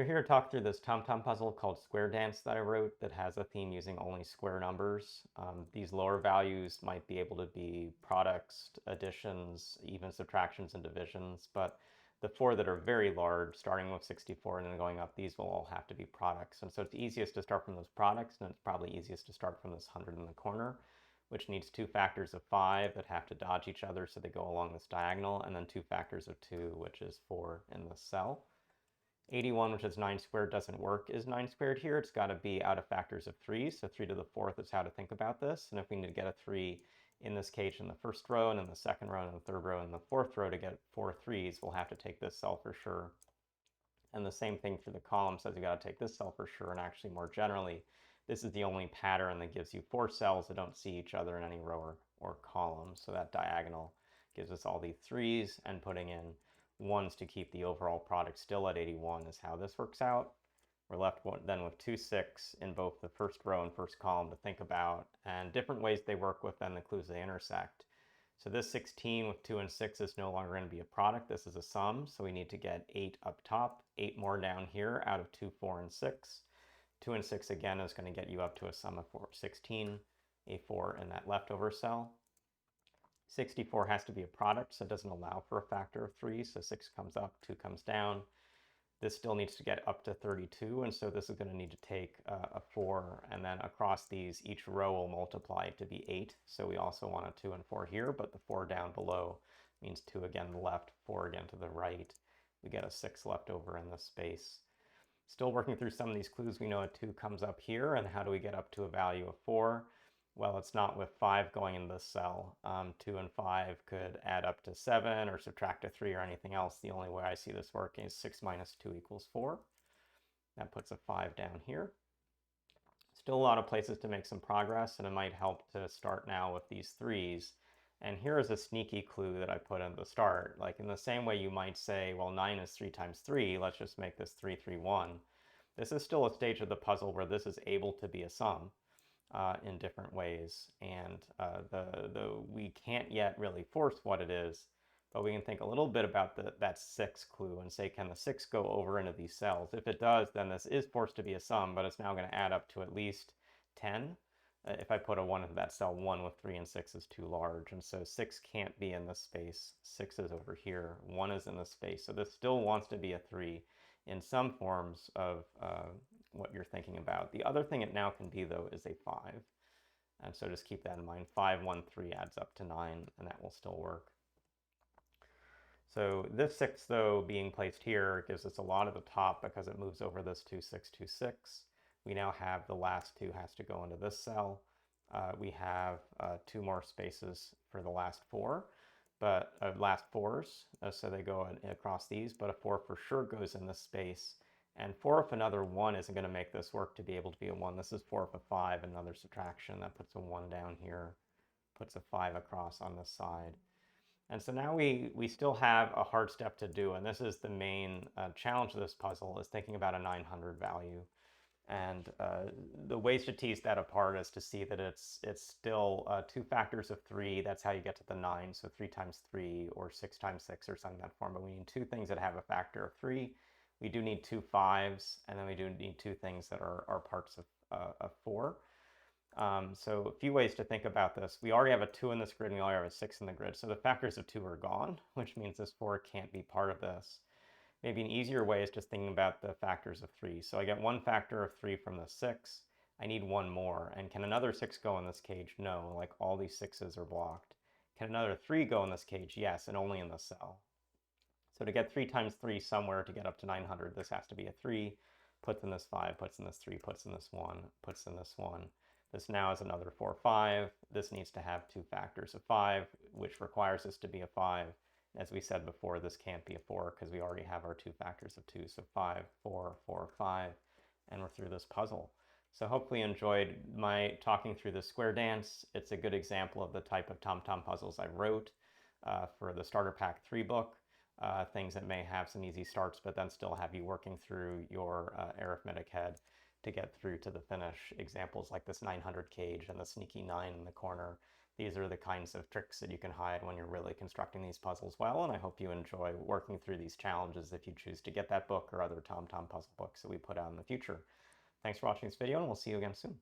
So here to talk through this TomTom puzzle called Square Dance that I wrote that has a theme using only square numbers. These lower values might be able to be products, additions, even subtractions and divisions, but the four that are very large, starting with 64 and then going up, these will all have to be products. And so it's easiest to start from those products, and it's probably easiest to start from this 100 in the corner, which needs two factors of 5 that have to dodge each other so they go along this diagonal, and then two factors of 2, which is 4 in the cell. 81, which is 9 squared, doesn't work is 9 squared here. It's got to be out of factors of 3, so 3 to the 4th is how to think about this. And if we need to get a 3 in this cage in the first row, and in the second row, and the third row, and the fourth row to get 4 3s, we'll have to take this cell for sure. And the same thing for the column says you got to take this cell for sure, and actually more generally, this is the only pattern that gives you 4 cells that don't see each other in any row or column. So that diagonal gives us all these 3s, and putting in 1s to keep the overall product still at 81 is how this works out. We're left then with 2 6 in both the first row and first column to think about, and different ways they work with then the clues they intersect. So this 16 with 2 and 6 is no longer going to be a product. This is a sum, so we need to get 8 up top, 8 more down here out of 2, 4, and 6. 2 and 6 again is going to get you up to a sum of 16, a 4 in that leftover cell. 64 has to be a product, so it doesn't allow for a factor of 3, so 6 comes up, 2 comes down. This still needs to get up to 32, and so this is going to need to take a 4, and then across these, each row will multiply to be 8, so we also want a 2 and 4 here, but the 4 down below means 2 again to the left, 4 again to the right. We get a 6 left over in this space. Still working through some of these clues, we know a 2 comes up here, and how do we get up to a value of 4? Well, it's not with 5 going in this cell. 2 and 5 could add up to 7 or subtract a 3 or anything else. The only way I see this working is 6 minus 2 equals 4. That puts a 5 down here. Still a lot of places to make some progress, and it might help to start now with these 3s. And here is a sneaky clue that I put in the start. Like in the same way you might say, well, 9 is 3 times 3. Let's just make this 3, 3, 1. This is still a stage of the puzzle where this is able to be a sum. In different ways, and we can't yet really force what it is, but we can think a little bit about that 6 clue and say, can the 6 go over into these cells? If it does, then this is forced to be a sum, but it's now going to add up to at least 10. If I put a 1 into that cell, 1 with 3 and 6 is too large, and so 6 can't be in this space. 6 is over here. 1 is in this space, so this still wants to be a 3 in some forms of what you're thinking about. The other thing it now can be, though, is a 5. And so just keep that in mind. 5, 1, 3 adds up to 9, and that will still work. So this 6, though, being placed here gives us a lot at the top because it moves over this 2, 6, 2, 6. We now have the last 2 has to go into this cell. We have 2 more spaces for the last 4, but last 4s, so they go across these, but a 4 for sure goes in this space. And 4 if another 1 isn't going to make this work to be able to be a 1. This is 4 if a 5, another subtraction. That puts a 1 down here, puts a 5 across on this side. And so now we still have a hard step to do, and this is the main challenge of this puzzle, is thinking about a 900 value. And the ways to tease that apart is to see that it's still 2 factors of 3. That's how you get to the 9, so 3 times 3 or 6 times 6 or something like that form. But we need 2 things that have a factor of 3. We do need 2 5s, and then we do need 2 things that are parts of 4. So a few ways to think about this. We already have a 2 in this grid, and we already have a 6 in the grid. So the factors of 2 are gone, which means this 4 can't be part of this. Maybe an easier way is just thinking about the factors of 3. So I get 1 factor of 3 from the 6. I need 1 more. And can another 6 go in this cage? No, like all these 6s are blocked. Can another 3 go in this cage? Yes, and only in the cell. So to get 3 times 3 somewhere to get up to 900, this has to be a 3. Puts in this 5, puts in this 3, puts in this 1, puts in this 1. This now is another 4, 5. This needs to have 2 factors of 5, which requires this to be a 5. As we said before, this can't be a 4 because we already have our 2 factors of 2. So 5, 4, 4, 5, and we're through this puzzle. So hopefully you enjoyed my talking through the square dance. It's a good example of the type of TomTom puzzles I wrote for the Starter Pack 3 book. Things that may have some easy starts, but then still have you working through your arithmetic head to get through to the finish. Examples like this 900 cage and the sneaky 9 in the corner. these are the kinds of tricks that you can hide when you're really constructing these puzzles well, and I hope you enjoy working through these challenges if you choose to get that book or other TomTom puzzle books that we put out in the future. Thanks for watching this video, and we'll see you again soon.